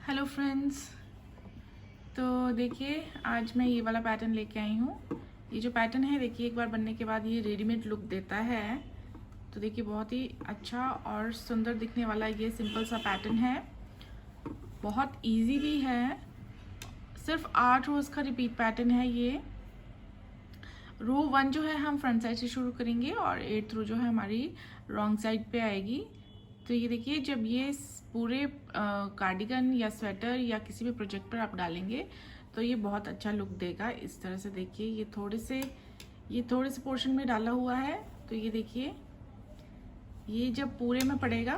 Hello friends. तो देखिए आज मैं ये वाला पैटर्न लेके आई हूँ। ये जो पैटर्न है देखिए एक बार बनने के बाद ये रेडीमेड लुक देता है। तो देखिए बहुत ही अच्छा और सुंदर दिखने वाला ये सिंपल सा पैटर्न है। बहुत इजी भी है। सिर्फ 8 रोज़ का रिपीट पैटर्न है ये। रो 1 जो है हम फ्रंट साइड से शुरू करेंगे और 8th रो जो है हमारी रॉन्ग साइड पे आएगी। तो ये देखिए जब ये पूरे कार्डिगन या स्वेटर या किसी भी प्रोजेक्ट पर आप डालेंगे तो ये बहुत अच्छा लुक देगा। इस तरह से देखिए ये थोड़े से पोर्शन में डाला हुआ है। तो ये देखिए ये जब पूरे में पड़ेगा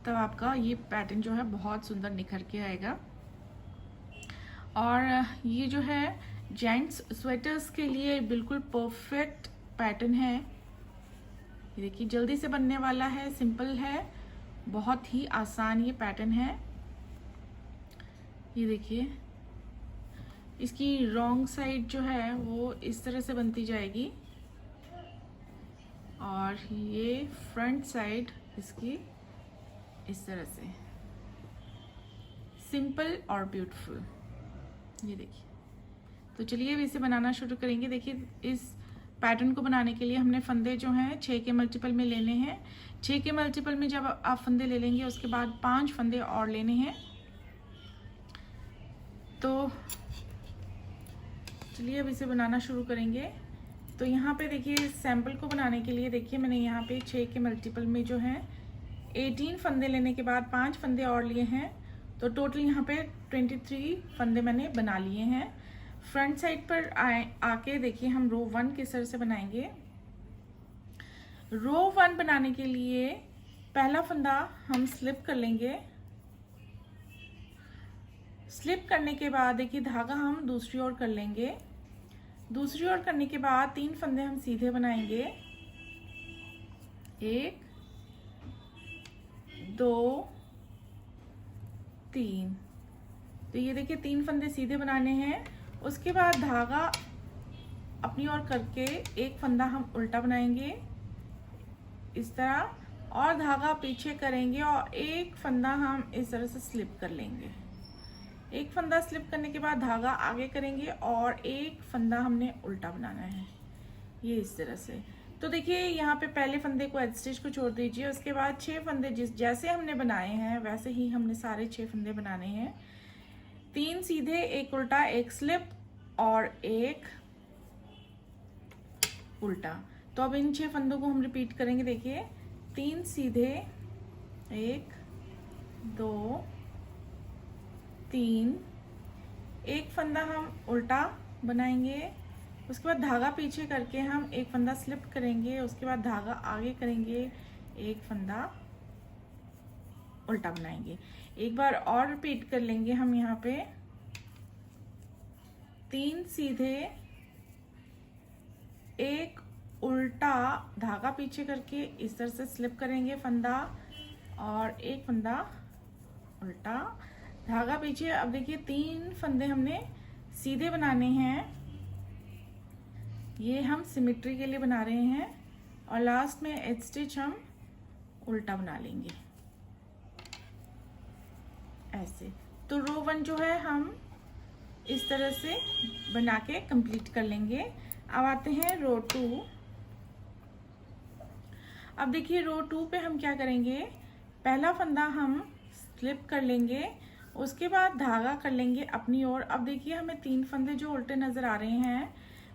तब आपका ये पैटर्न जो है बहुत सुंदर निखर के आएगा। और ये जो है जेंट्स स्वेटर्स के लिए बिल्कुल परफेक्ट पैटर्न है। ये देखिए जल्दी से बनने वाला है, सिंपल है, बहुत ही आसान ये पैटर्न है। ये देखिए इसकी रॉन्ग साइड जो है वो इस तरह से बनती जाएगी और ये फ्रंट साइड इसकी इस तरह से, सिंपल और ब्यूटीफुल। ये देखिए तो चलिए अब इसे बनाना शुरू करेंगे। देखिए इस पैटर्न को बनाने के लिए हमने फंदे जो हैं 6 के मल्टीपल में लेने हैं। 6 के मल्टीपल में जब आप फंदे ले लेंगे उसके बाद 5 फंदे और लेने हैं। तो चलिए अब इसे बनाना शुरू करेंगे। तो यहाँ पे देखिए सैंपल को बनाने के लिए देखिए मैंने यहाँ पे 6 के मल्टीपल में जो है 18 फंदे लेने के बाद 5 फंदे और लिए हैं। तो टोटल यहाँ पे 23 फंदे मैंने बना लिए हैं। फ्रंट साइड पर आके देखिए हम रो 1 किस तरह से बनाएंगे। रो 1 बनाने के लिए पहला फंदा हम स्लिप कर लेंगे। स्लिप करने के बाद देखिए धागा हम दूसरी ओर कर लेंगे। दूसरी ओर करने के बाद 3 फंदे हम सीधे बनाएंगे। 1 2 3। तो ये देखिए 3 फंदे सीधे बनाने हैं। उसके बाद धागा अपनी ओर करके एक फंदा हम उल्टा बनाएंगे इस तरह, और धागा पीछे करेंगे और एक फंदा हम इस तरह से स्लिप कर लेंगे। एक फंदा स्लिप करने के बाद धागा आगे करेंगे और एक फंदा हमने उल्टा बनाना है, ये इस तरह से। तो देखिए यहाँ पे पहले फंदे को एज स्टिच को छोड़ दीजिए। उसके बाद 6 फंदे जैसे हमने बनाए हैं वैसे ही हमने सारे 6 फंदे बनाने हैं। 3 सीधे, एक उल्टा, एक स्लिप और एक उल्टा। तो अब इन 6 फंदों को हम रिपीट करेंगे। देखिए 3 सीधे, 1 2 3, एक फंदा हम उल्टा बनाएंगे। उसके बाद धागा पीछे करके हम एक फंदा स्लिप करेंगे। उसके बाद धागा आगे करेंगे, एक फंदा उल्टा बनाएंगे। एक बार और रिपीट कर लेंगे हम यहाँ पे 3 सीधे, एक उल्टा, धागा पीछे करके इस तरह से स्लिप करेंगे फंदा और एक फंदा उल्टा, धागा पीछे। अब देखिए 3 फंदे हमने सीधे बनाने हैं, ये हम सिमेट्री के लिए बना रहे हैं, और लास्ट में एज स्टिच हम उल्टा बना लेंगे ऐसे। तो रो 1 जो है हम इस तरह से बना के कंप्लीट कर लेंगे। अब आते हैं रो 2। अब देखिए रो 2 पे हम क्या करेंगे, पहला फंदा हम स्लिप कर लेंगे। उसके बाद धागा कर लेंगे अपनी ओर। अब देखिए हमें 3 फंदे जो उल्टे नजर आ रहे हैं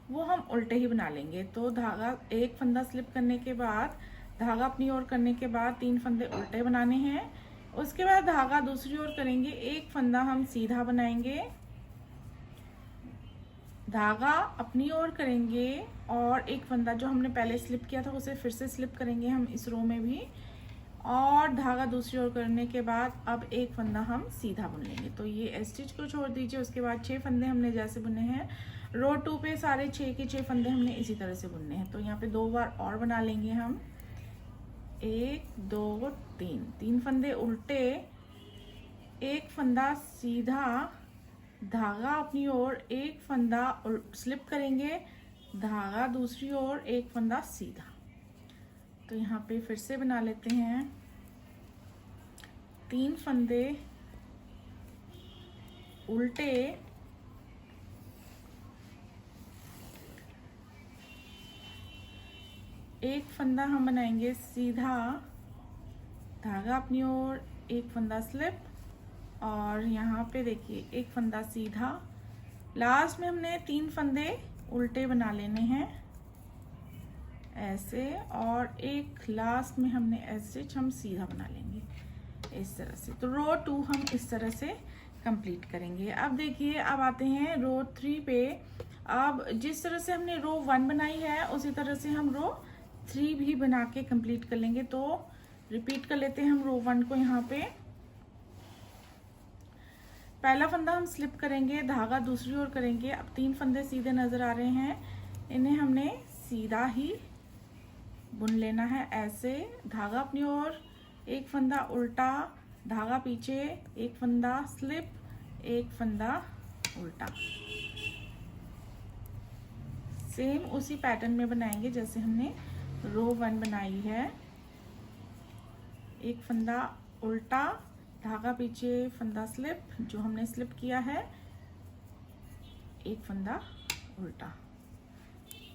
वो हम उल्टे ही बना लेंगे। तो धागा, एक फंदा स्लिप करने के बाद धागा अपनी ओर करने के बाद 3 फंदे उल्टे बनाने हैं। उसके बाद धागा दूसरी ओर करेंगे, एक फंदा हम सीधा बनाएंगे, धागा अपनी ओर करेंगे और एक फंदा जो हमने पहले स्लिप किया था उसे फिर से स्लिप करेंगे हम इस रो में भी, और धागा दूसरी ओर करने के बाद अब एक फंदा हम सीधा बुन लेंगे। तो ये स्टिच को छोड़ दीजिए। उसके बाद 6 फंदे हमने जैसे बुने हैं रो 2 पे सारे 6 के 6 फंदे हमने इसी तरह से बुनने हैं। तो यहाँ पे 2 बार और बना लेंगे हम, 1 2 3 फंदे उल्टे, एक फंदा सीधा, धागा अपनी ओर, एक फंदा स्लिप करेंगे, धागा दूसरी ओर, एक फंदा सीधा। तो यहाँ पे फिर से बना लेते हैं 3 फंदे उल्टे, एक फंदा हम बनाएंगे सीधा, धागा अपनी ओर, एक फंदा स्लिप, और यहाँ पे देखिए एक फंदा सीधा। लास्ट में हमने 3 फंदे उल्टे बना लेने हैं ऐसे, और एक लास्ट में हमने ऐसे हम सीधा बना लेंगे इस तरह से। तो रो 2 हम इस तरह से कंप्लीट करेंगे। अब देखिए, अब आते हैं रो 3 पे। अब जिस तरह से हमने रो 1 बनाई है उसी तरह से हम रो 3 भी बना के कंप्लीट कर लेंगे। तो रिपीट कर लेते हैं हम रो 1 को। यहाँ पे पहला फंदा हम स्लिप करेंगे, धागा दूसरी ओर करेंगे। अब 3 फंदे सीधे नजर आ रहे हैं, इन्हें हमने सीधा ही बुन लेना है ऐसे। धागा अपनी ओर, एक फंदा उल्टा, धागा पीछे, एक फंदा स्लिप, एक फंदा उल्टा। सेम उसी पैटर्न में बनाएंगे जैसे हमने रो 1 बनाई है। एक फंदा उल्टा, धागा पीछे, फंदा स्लिप, जो हमने स्लिप किया है, एक फंदा उल्टा।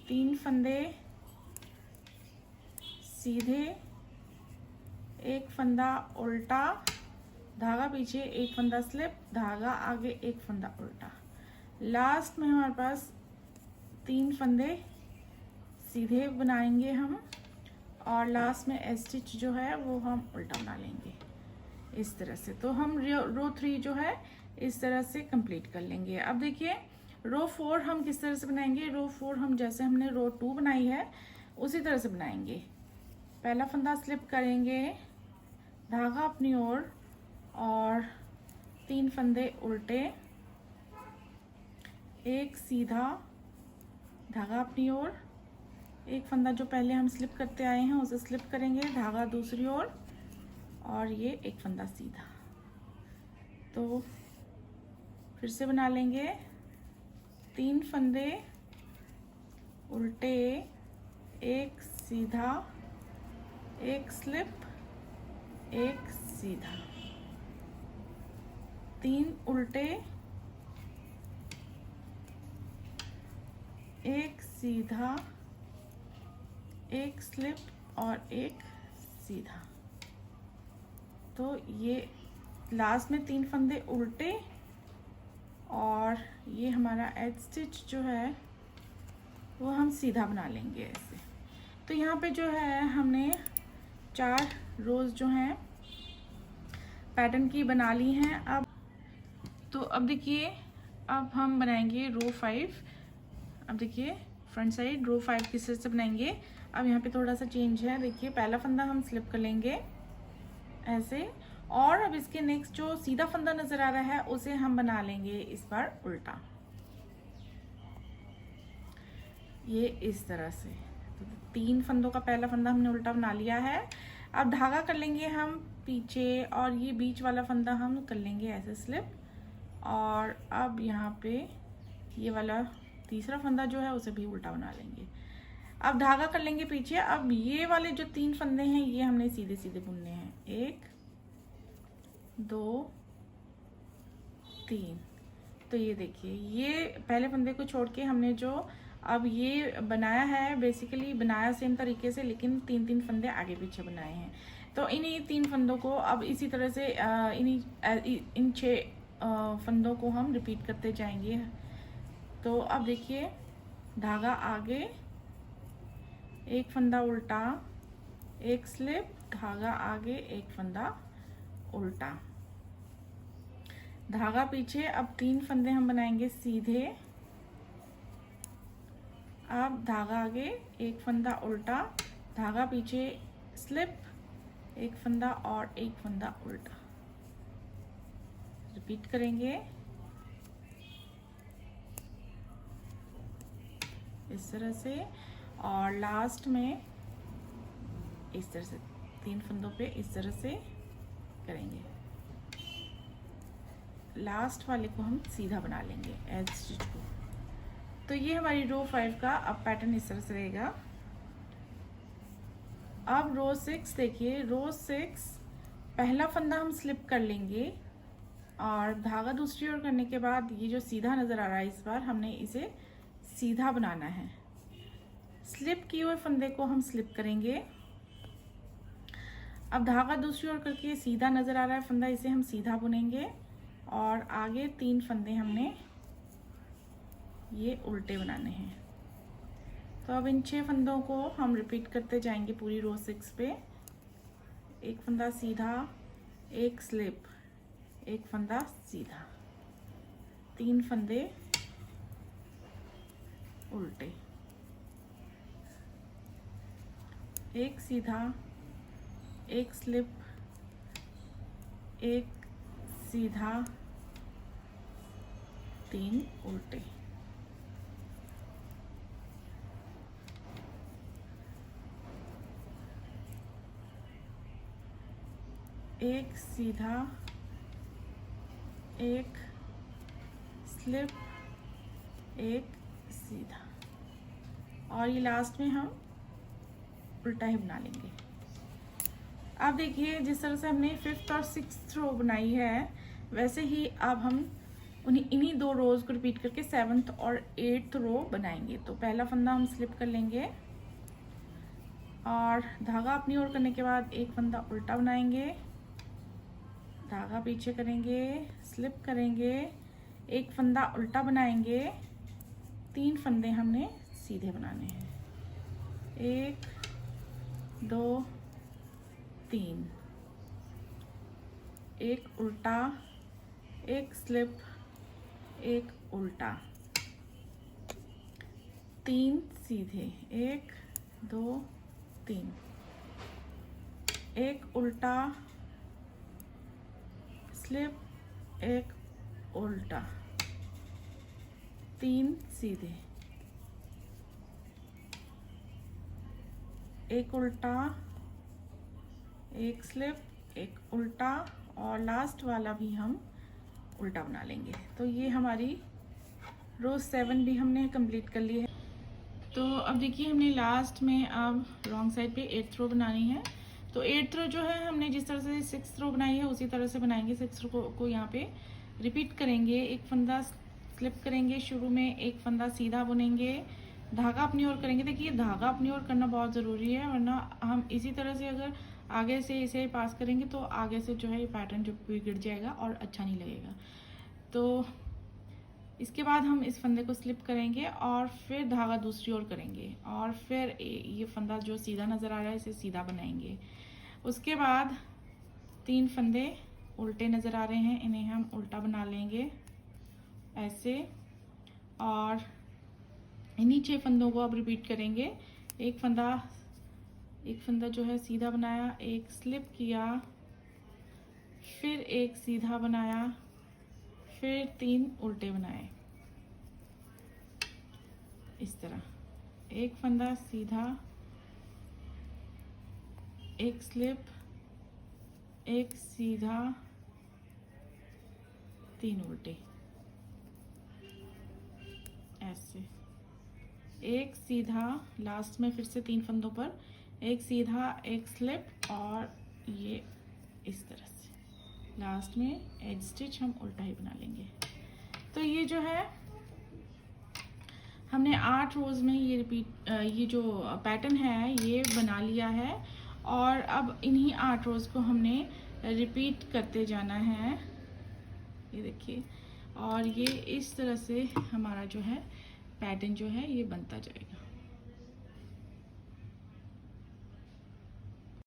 3 फंदे सीधे, एक फंदा उल्टा, धागा पीछे, एक फंदा स्लिप, धागा आगे, एक फंदा उल्टा। लास्ट में हमारे पास 3 फंदे सीधे बनाएंगे हम, और लास्ट में एज स्टिच जो है वो हम उल्टा बना लेंगे इस तरह से। तो हम रो 3 जो है इस तरह से कंप्लीट कर लेंगे। अब देखिए रो 4 हम किस तरह से बनाएंगे। रो 4 हम जैसे हमने रो 2 बनाई है उसी तरह से बनाएंगे। पहला फंदा स्लिप करेंगे, धागा अपनी ओर, और 3 फंदे उल्टे, एक सीधा, धागा अपनी ओर, एक फंदा जो पहले हम स्लिप करते आए हैं उसे स्लिप करेंगे, धागा दूसरी ओर, और ये एक फंदा सीधा। तो फिर से बना लेंगे। 3 फंदे उल्टे, एक सीधा, एक स्लिप, एक सीधा, 3 उल्टे, एक सीधा, एक स्लिप और एक सीधा। तो ये लास्ट में 3 फंदे उल्टे, और ये हमारा एज स्टिच जो है वो हम सीधा बना लेंगे ऐसे। तो यहाँ पे जो है हमने 4 रोज जो हैं पैटर्न की बना ली हैं। अब देखिए, अब हम बनाएंगे रो 5। अब देखिए फ्रंट साइड रो 5 किस तरह से बनाएंगे। अब यहाँ पे थोड़ा सा चेंज है। देखिए पहला फंदा हम स्लिप कर लेंगे ऐसे, और अब इसके नेक्स्ट जो सीधा फंदा नजर आ रहा है उसे हम बना लेंगे इस बार उल्टा, ये इस तरह से। तो 3 फंदों का पहला फंदा हमने उल्टा बना लिया है। अब धागा कर लेंगे हम पीछे, और ये बीच वाला फंदा हम कर लेंगे ऐसे स्लिप, और अब यहाँ पे ये वाला तीसरा फंदा जो है उसे भी उल्टा बना लेंगे। अब धागा कर लेंगे पीछे। अब ये वाले जो 3 फंदे हैं ये हमने सीधे सीधे बुनने हैं, 1 2 3। तो ये देखिए, ये पहले फंदे को छोड़ के हमने जो अब ये बनाया है, बेसिकली बनाया सेम तरीके से, लेकिन 3-3 फंदे आगे पीछे बनाए हैं। तो इन्हीं 3 फंदों को अब इसी तरह से इन 6 फंदों को हम रिपीट करते जाएंगे। तो अब देखिए, धागा आगे, एक फंदा उल्टा, एक स्लिप, धागा आगे, एक फंदा उल्टा, धागा पीछे। अब 3 फंदे हम बनाएंगे सीधे, अब धागा आगे, एक फंदा उल्टा, धागा पीछे, स्लिप, एक फंदा और एक फंदा उल्टा। रिपीट करेंगे इस तरह से, और लास्ट में इस तरह से 3 फंदों पे इस तरह से करेंगे। लास्ट वाले को हम सीधा बना लेंगे एज स्टिच को। तो ये हमारी रो 5 का अब पैटर्न इस तरह से रहेगा। अब रो 6 देखिए, रो 6 पहला फंदा हम स्लिप कर लेंगे, और धागा दूसरी ओर करने के बाद ये जो सीधा नज़र आ रहा है, इस बार हमने इसे सीधा बनाना है। स्लिप किए हुए फंदे को हम स्लिप करेंगे। अब धागा दूसरी ओर करके सीधा नज़र आ रहा है फंदा, इसे हम सीधा बुनेंगे और आगे 3 फंदे हमने ये उल्टे बनाने हैं। तो अब इन 6 फंदों को हम रिपीट करते जाएंगे पूरी रो 6 पे। एक फंदा सीधा, एक स्लिप, एक फंदा सीधा, 3 फंदे उल्टे, एक सीधा, एक स्लिप, एक सीधा, 3 उल्टे। एक सीधा, एक स्लिप, एक सीधा, और ये लास्ट में हम उल्टा ही बना लेंगे। अब देखिए जिस तरह से हमने 5th और 6th रो बनाई है, वैसे ही अब हम इन्हीं 2 रोज को रिपीट करके 7th और 8th रो बनाएंगे। तो पहला फंदा हम स्लिप कर लेंगे और धागा अपनी ओर करने के बाद एक फंदा उल्टा बनाएंगे, धागा पीछे करेंगे, स्लिप करेंगे, एक फंदा उल्टा बनाएंगे, 3 फंदे हमने सीधे बनाने हैं, 1 2 3, एक उल्टा, एक स्लिप, एक उल्टा, 3 सीधे, 1 2 3, एक उल्टा, स्लिप, एक उल्टा, 3 सीधे, एक उल्टा, एक स्लिप, एक उल्टा, और लास्ट वाला भी हम उल्टा बना लेंगे। तो ये हमारी रो 7 भी हमने कंप्लीट कर ली है। तो अब देखिए हमने लास्ट में अब रॉन्ग साइड पे 8th रो बनानी है। तो 8th रो जो है हमने जिस तरह से 6th रो बनाई है उसी तरह से बनाएंगे। 6th रो को यहाँ पे रिपीट करेंगे, एक फंदा स्लिप करेंगे शुरू में, एक फंदा सीधा बुनेंगे, धागा अपनी ओर करेंगे। देखिए धागा अपनी ओर करना बहुत ज़रूरी है, वरना हम इसी तरह से अगर आगे से इसे पास करेंगे तो आगे से जो है ये पैटर्न जो बिगड़ जाएगा और अच्छा नहीं लगेगा। तो इसके बाद हम इस फंदे को स्लिप करेंगे और फिर धागा दूसरी ओर करेंगे और फिर ये फंदा जो सीधा नज़र आ रहा है इसे सीधा बनाएंगे। उसके बाद 3 फंदे उल्टे नज़र आ रहे हैं, इन्हें हम उल्टा बना लेंगे ऐसे, और इन्हीं 6 फंदों को अब रिपीट करेंगे। एक फंदा जो है सीधा बनाया, एक स्लिप किया, फिर एक सीधा बनाया, फिर 3 उल्टे बनाए, इस तरह एक फंदा सीधा, एक स्लिप, एक सीधा, 3 उल्टे, ऐसे एक सीधा, लास्ट में फिर से 3 फंदों पर एक सीधा, एक स्लिप, और ये इस तरह से लास्ट में एज स्टिच हम उल्टा ही बना लेंगे। तो ये जो है हमने 8 रोज में ये जो पैटर्न है ये बना लिया है, और अब इन्हीं 8 रोज को हमने रिपीट करते जाना है, ये देखिए, और ये इस तरह से हमारा जो है पैटर्न जो है ये बनता जाएगा।